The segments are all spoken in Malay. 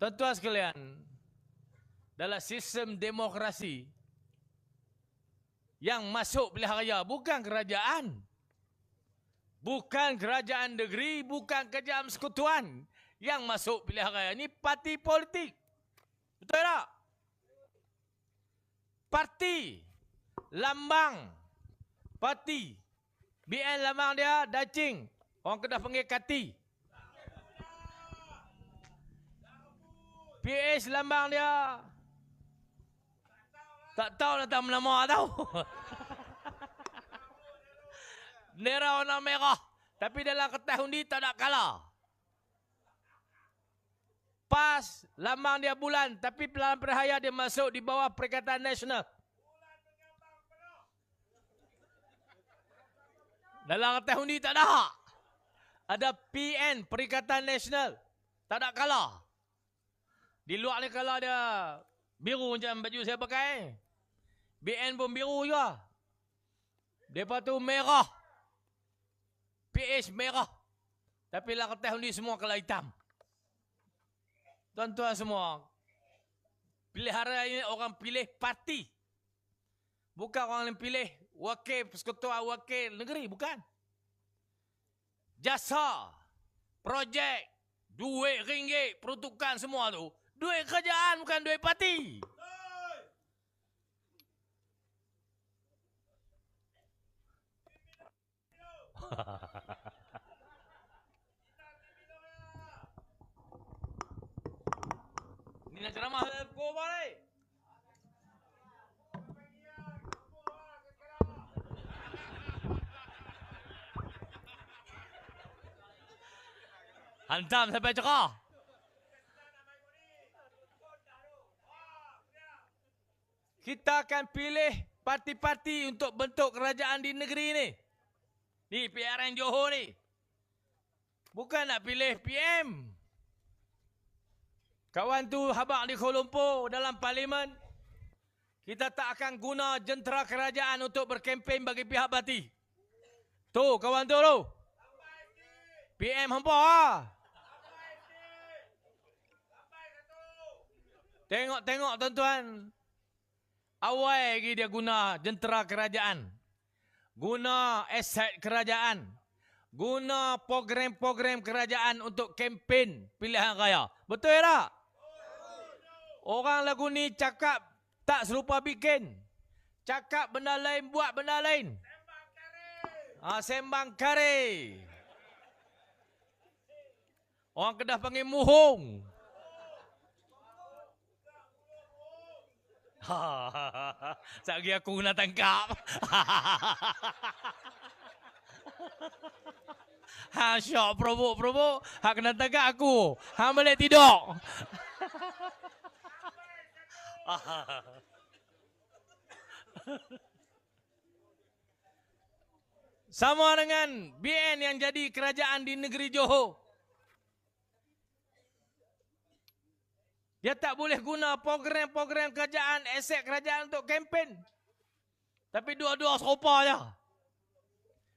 Tuan-tuan sekalian, dalam sistem demokrasi, yang masuk pilihan raya bukan kerajaan. Bukan kerajaan negeri, bukan kerajaan persekutuan. Yang masuk pilihan raya ni parti politik. Betul tak? Parti, lambang, parti. BN lambang dia dacing. Orang Kedah panggil kati. PH lambang dia tak tahu datang nama tahu. Bendera warna merah. Tapi dalam kertas undi tak nak kalah. PAS, lambang dia bulan. Tapi dalam perhaya dia masuk di bawah Perikatan Nasional. Dalam kertas undi tak ada. Ada PN, Perikatan Nasional. Tak nak kalah. Di luar ni kalau dia biru macam baju saya pakai. BN pun biru juga. Lepas tu merah. PH merah. Tapi lah kertas undi semua kalau hitam. Tuan-tuan semua. Pilihan raya ini orang pilih parti. Bukan orang yang pilih wakil persekutuan, wakil negeri. Bukan. Jasa. Projek. Duit ringgit. Peruntukan semua tu. Duit kerajaan bukan duit parti. Ni nak ceramah kau balik. Hantam sampai cerah. Kita akan pilih parti-parti untuk bentuk kerajaan di negeri ni. Ni PRN Johor ni. Bukan nak pilih PM. Kawan tu habaq di Kuala Lumpur dalam parlimen. Kita tak akan guna jentera kerajaan untuk berkempen bagi pihak parti. Tu kawan tu tu. PM hampa lah. Tengok tuan-tuan. Awal lagi dia guna jentera kerajaan. Guna aset kerajaan. Guna program-program kerajaan untuk kempen pilihan raya. Betul tak? Orang lagu ni cakap tak serupa bikin. Cakap benda lain, buat benda lain. Sembang kare. Orang Kedah panggil muhung. Sekejap lagi aku nak tangkap. Syok provok. Hak kena tangkap aku. Hang balik tidur. Sama dengan BN yang jadi kerajaan di negeri Johor. Dia tak boleh guna program-program kerajaan, aset kerajaan untuk kempen. Tapi dua-dua serupa je.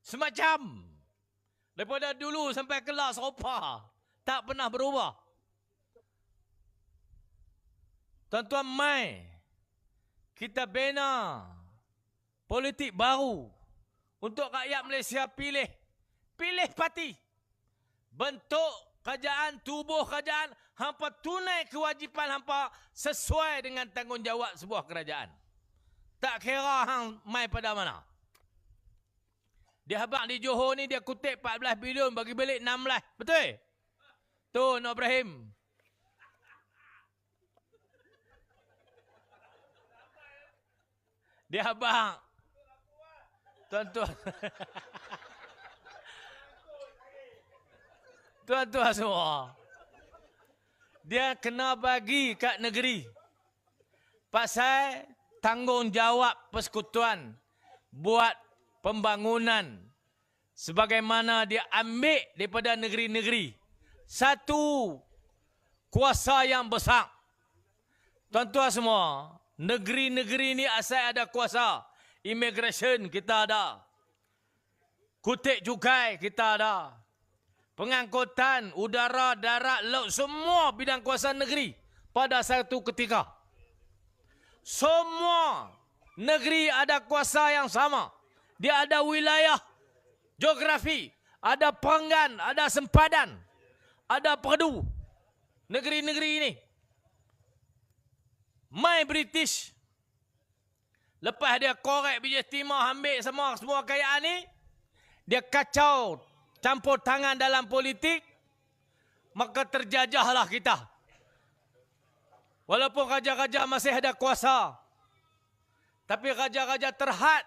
Semacam. Daripada dulu sampai kelak serupa. Tak pernah berubah. Tuan-tuan, mai kita bina politik baru untuk rakyat Malaysia pilih. Pilih parti. Bentuk kerajaan, tubuh kerajaan, hampa tunai kewajipan hampa sesuai dengan tanggungjawab sebuah kerajaan. Tak kira hang mai pada mana. Dia habaq di Johor ni dia kutip 14 bilion bagi balik 16. Betul? Tu Nur Ibrahim. Dia habaq. Tuan-tuan. Tuan-tuan semua. Dia kena bagi kat negeri. Pasal tanggungjawab persekutuan buat pembangunan sebagaimana dia ambil daripada negeri-negeri. Satu kuasa yang besar. Tuan-tuan semua, negeri-negeri ni asal ada kuasa. Immigration kita ada. Kutip cukai kita ada. pengangkutan, udara, darat, laut, semua bidang kuasa negeri pada satu ketika. Semua negeri ada kuasa yang sama. Dia ada wilayah, geografi, ada perenggan, ada sempadan, ada perdu. Negeri-negeri ini. My British. Lepas dia korek biji timah, ambil semua kekayaan ni, dia kacau, campur tangan dalam politik, maka terjajahlah kita. Walaupun raja-raja masih ada kuasa, tapi raja-raja terhad,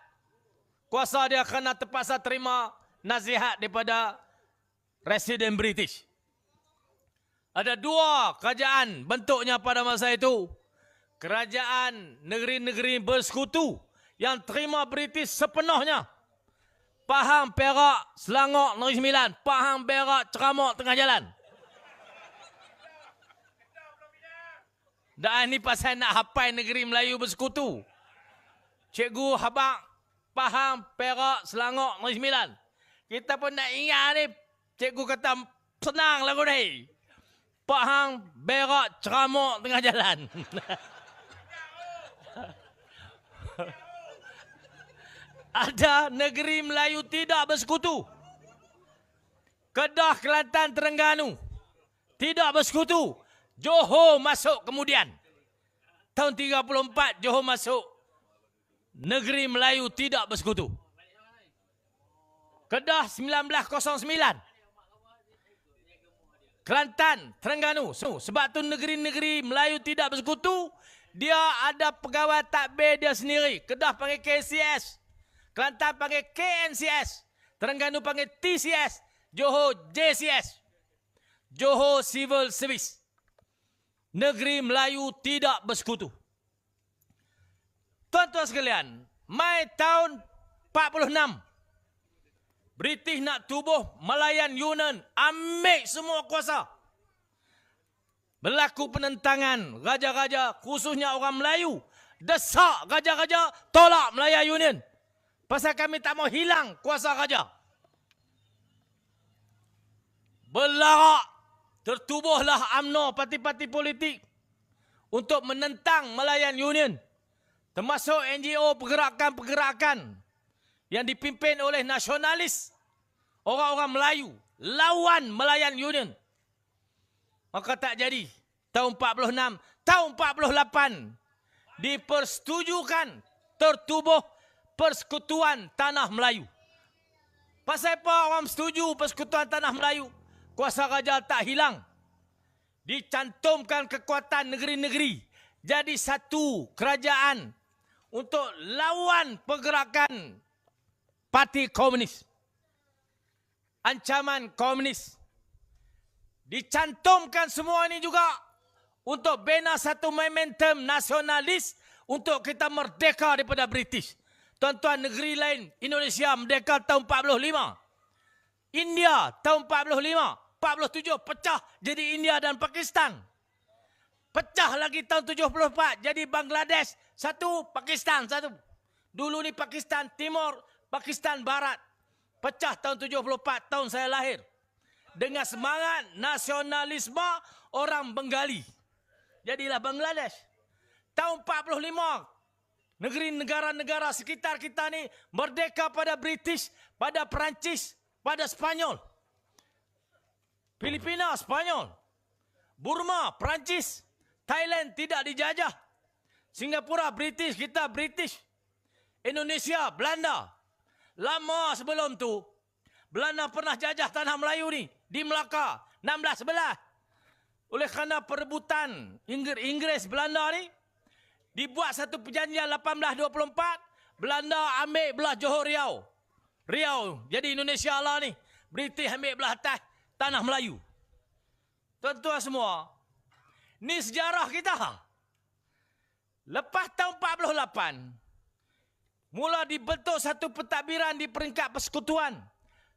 kuasa dia kena terpaksa terima nasihat daripada Residen British. Ada dua kerajaan bentuknya pada masa itu. Kerajaan negeri-negeri bersekutu yang terima British sepenuhnya. Pahang, Perak, Selangor, Negeri Sembilan. Pahang, Perak, Ceramuk, Tengah Jalan. Dan ini pasal nak hafal negeri Melayu bersekutu. Cikgu habaq Pahang, Perak, Selangor, Negeri Sembilan. Kita pun nak ingat ni. Cikgu kata senang lagu ni. Pahang, Perak, Ceramuk, Tengah Jalan. Ada negeri Melayu tidak bersekutu. Kedah, Kelantan, Terengganu tidak bersekutu. Johor masuk kemudian. Tahun 34 Johor masuk. Negeri Melayu tidak bersekutu. Kedah 1909. Kelantan, Terengganu. Sebab tu negeri-negeri Melayu tidak bersekutu. Dia ada pegawai takbir dia sendiri. Kedah panggil KCS. Kelantan panggil KNCS. Terengganu panggil TCS. Johor JCS. Johor Civil Service. Negeri Melayu tidak bersekutu. Tuan-tuan sekalian, Mei tahun 46, British nak tubuh Malayan Union, ambil semua kuasa. Berlaku penentangan, raja-raja, khususnya orang Melayu, desak raja-raja tolak Malayan Union. Pasal kami tak mau hilang kuasa raja. Berlarak, tertubuhlah UMNO, parti-parti politik untuk menentang Malayan Union. Termasuk NGO, pergerakan-pergerakan yang dipimpin oleh nasionalis, orang-orang Melayu, lawan Malayan Union. Maka tak jadi. Tahun 46, tahun 48 dipersetujukan tertubuh Persekutuan Tanah Melayu. Pasal apa orang setuju Persekutuan Tanah Melayu? Kuasa raja tak hilang. Dicantumkan kekuatan negeri-negeri. Jadi satu kerajaan untuk lawan pergerakan parti komunis. Ancaman komunis. Dicantumkan semua ini juga untuk bina satu momentum nasionalis untuk kita merdeka daripada British. Tuan-tuan, negeri lain, Indonesia merdeka tahun 45. India tahun 45. 47 pecah jadi India dan Pakistan. Pecah lagi tahun 74 jadi Bangladesh satu, Pakistan satu. Dulu ni Pakistan Timur, Pakistan Barat. Pecah tahun 74, tahun saya lahir. Dengan semangat nasionalisme orang Bengali. Jadilah Bangladesh. Tahun 45, negeri negara-negara sekitar kita ni merdeka pada British, pada Perancis, pada Spanyol. Filipina, Spanyol. Burma, Perancis. Thailand tidak dijajah. Singapura, British, kita British. Indonesia, Belanda. Lama sebelum tu, Belanda pernah jajah tanah Melayu ni. Di Melaka, 1611. Oleh kerana perebutan Inggeris Belanda ni, dibuat satu perjanjian 1824. Belanda ambil belah Johor Riau. Riau jadi Indonesia lah ni. British ambil belah atas tanah Melayu. Tuan-tuan semua, ni sejarah kita. Lepas tahun 48, mula dibentuk satu pentadbiran di peringkat persekutuan.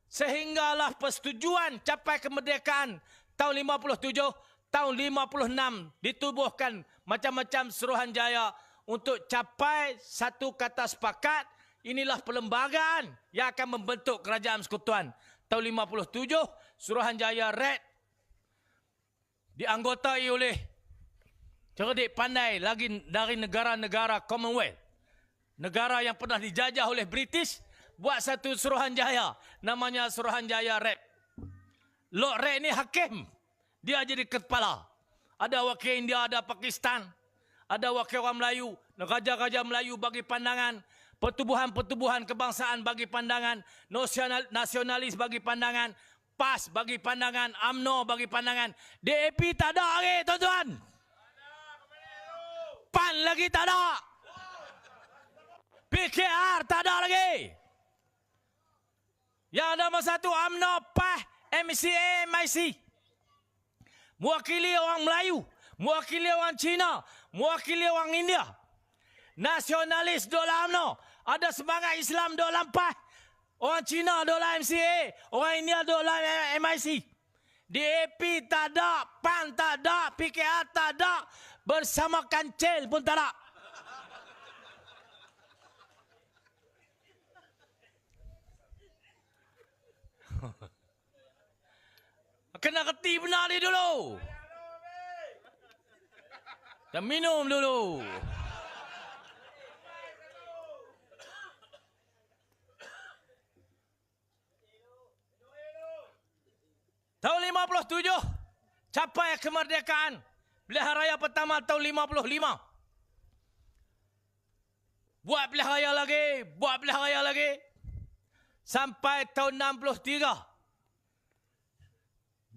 Sehinggalah persetujuan capai kemerdekaan tahun 57, tahun 56 ditubuhkan macam-macam Suruhanjaya untuk capai satu kata sepakat. Inilah perlembagaan yang akan membentuk kerajaan persekutuan. Tahun 57, Suruhanjaya Red dianggotai oleh cerdik pandai lagi dari negara-negara Commonwealth. Negara yang pernah dijajah oleh British buat satu Suruhanjaya namanya Suruhanjaya Red. Lord Red ni hakim. Dia jadi kepala. Ada wakil India, ada Pakistan, ada wakil orang Melayu, raja-raja Melayu bagi pandangan, pertubuhan-pertubuhan kebangsaan bagi pandangan, nasionalis bagi pandangan, PAS bagi pandangan, UMNO bagi pandangan. DAP tak ada lagi, tuan-tuan. PAN lagi tak ada. PKR tak ada lagi. Yang nombor satu UMNO, PAS, MCA, MIC. Mewakili orang Melayu, mewakili orang Cina, mewakili orang India. Nasionalis dolar UMNO. Ada semangat Islam dolar PAS. Orang Cina dolar MCA, orang India dolar MIC. DAP tak ada, PAN tak ada, PKR tak ada, bersama Kancil pun tak ada. Kena reti benar ni dulu. Dan minum dulu. Tahun 57 capai kemerdekaan. Pilihan raya pertama tahun 55. Buat pilihan raya lagi, buat pilihan raya lagi. Sampai tahun 63.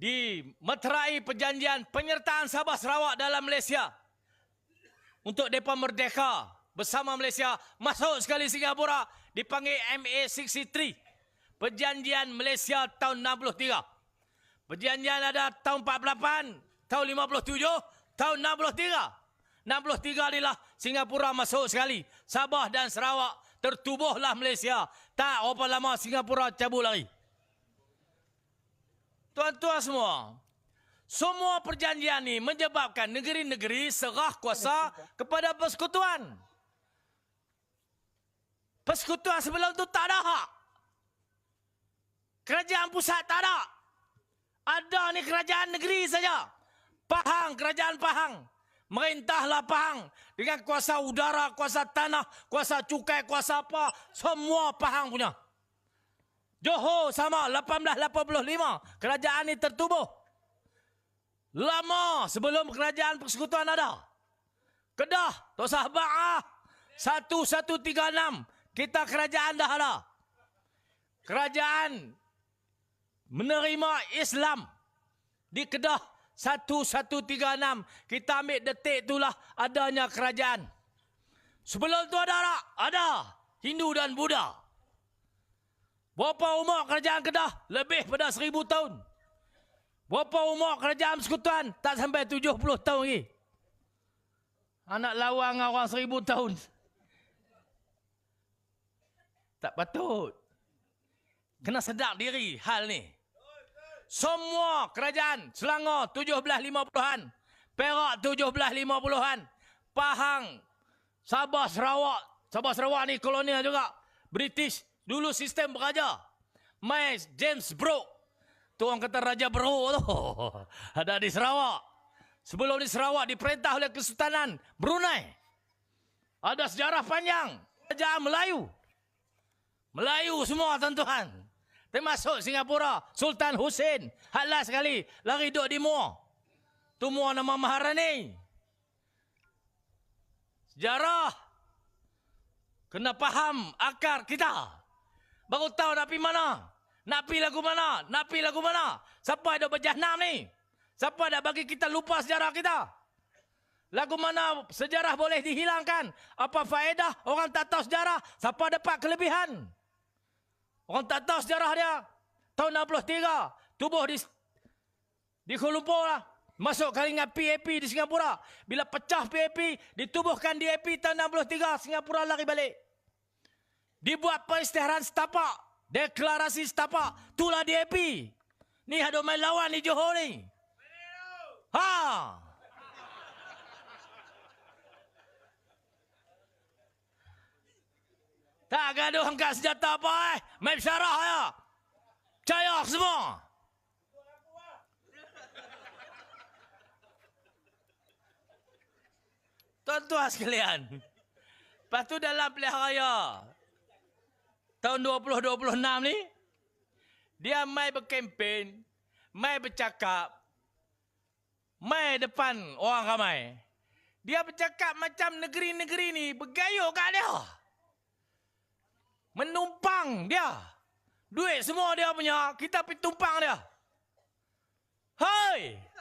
Dimeterai perjanjian penyertaan Sabah Sarawak dalam Malaysia. Untuk mereka merdeka bersama Malaysia. Masuk sekali Singapura. Dipanggil MA63. Perjanjian Malaysia tahun 63. Perjanjian ada tahun 48, tahun 57, tahun 63. 63 inilah Singapura masuk sekali. Sabah dan Sarawak tertubuhlah Malaysia. Tak berapa lama Singapura cabut lagi. Tuan-tuan semua perjanjian ini menyebabkan negeri-negeri serah kuasa kepada persekutuan. Persekutuan sebelum itu tak ada hak. Kerajaan pusat tak ada. Ada ni kerajaan negeri saja. Pahang, kerajaan Pahang. Merintahlah Pahang. Dengan kuasa udara, kuasa tanah, kuasa cukai, kuasa apa. Semua Pahang punya. Johor sama 1885. Kerajaan ini tertubuh. Lama sebelum kerajaan persekutuan ada. Kedah, Tok Sahba'ah 1136. Kita kerajaan dah ada. Kerajaan menerima Islam di Kedah 1136. Kita ambil detik itulah adanya kerajaan. Sebelum itu ada tak? Ada. Hindu dan Buddha. Berapa umur kerajaan Kedah? Lebih pada 1000 tahun. Berapa umur kerajaan persekutuan? Tak sampai 70 tahun lagi. Anak lawang orang 1000 tahun. Tak patut. Kena sedar diri hal ni. Semua kerajaan Selangor 1750-an. Perak 1750-an. Pahang, Sabah Sarawak. Sabah Sarawak ni kolonial juga. British. Dulu sistem beraja. James Brooke. Tu orang kata Raja Beruk tu. Ada di Sarawak. Sebelum di Sarawak diperintah oleh Kesultanan Brunei. Ada sejarah panjang. Kerajaan Melayu. Melayu semua tuan-tuan. Termasuk Singapura. Sultan Hussein. Halas sekali. Lari duduk di Muar. Tu Muar nama Maharani. Sejarah. Kena faham akar kita. Baru tahu nak pergi mana. Nak pergi lagu mana. Nak pergi lagu mana. Siapa ada berjahnam ni? Siapa dah bagi kita lupa sejarah kita? Lagu mana sejarah boleh dihilangkan? Apa faedah orang tak tahu sejarah? Siapa dapat kelebihan? Orang tak tahu sejarah dia. Tahun 63. Tubuh di Kuala Lumpur lah. Masuk keringat PAP di Singapura. Bila pecah PAP, ditubuhkan DAP tahun 63. Singapura lari balik. Dibuat peristiharaan setapak. Deklarasi setapak. Itulah DAP. Ni ada main lawan di Johor ni. Ha! Tak gaduh angkat senjata apa Main syarah ya. Percaya semua. Tuan-tuan sekalian. Lepas tu dalam pilihan raya tahun 2026 ni, dia mai berkempen, mai bercakap, mai depan orang ramai. Dia bercakap macam negeri-negeri ni bergayuh kat dia. Menumpang dia. Duit semua dia punya, kita pergi tumpang dia. Hei!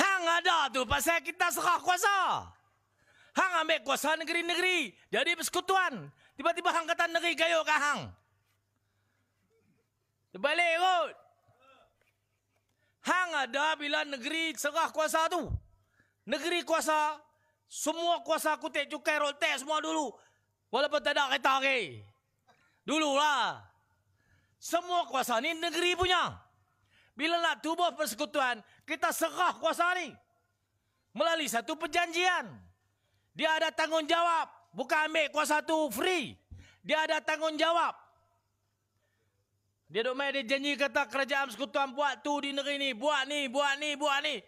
Hang ada tu pasal kita serah kuasa. Hang ambil kuasa negeri-negeri. Jadi persekutuan. Tiba-tiba hang kata negeri gayuh kat hang. Terbalik kot. Hang ada bila negeri serah kuasa tu. Negeri kuasa. Semua kuasa kutip cukai road tax semua dulu. Walaupun tak ada kereta lagi. Dululah. Semua kuasa ni negeri punya. Bila nak tubuh persekutuan, kita serah kuasa ni. Melalui satu perjanjian. Dia ada tanggungjawab. Bukan ambil kuasa tu free. Dia ada tanggungjawab. Dia duk main, dia janji kata kerajaan persekutuan buat tu di negeri ni. Buat ni, buat ni, buat ni.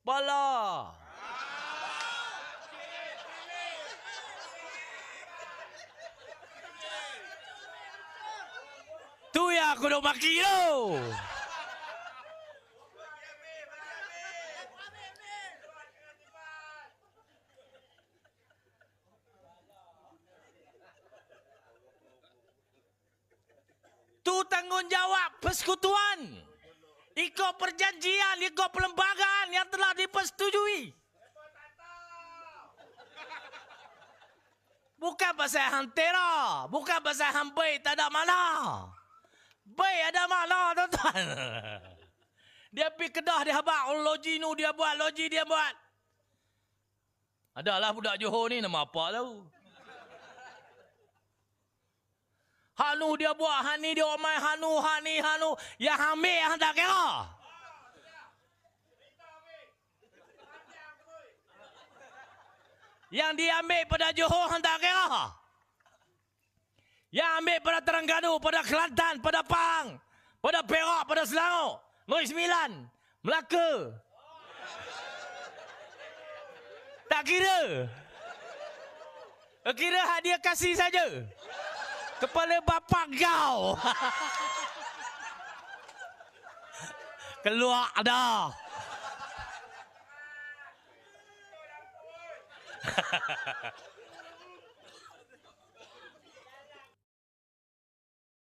Bala. Tu yang aku duk maki tu. Tu tanggungjawab persekutuan. Ikut perjanjian, ikut perlembagaan yang telah dipersetujui. Bukan pasal hang tera. Bukan pasal hang baik tak ada mana. Baik ada mana, tuan-tuan. Dia pergi Kedah, dia habak loji nu, dia buat loji, dia buat. Adalah budak Johor ni, nama apa tahu. Hanu dia buat, hani dia omai, hanu, hani, hanu. Yang ambil, yang tak kira. Yang diambil pada Johor, yang tak kira. Yang ambil pada Terengganu, pada Kelantan, pada Pahang, pada Perak, pada Selangor, Negeri Sembilan, Melaka. Tak kira. Kira hak dia kasih saja. Kepala bapak kau. Keluar dah.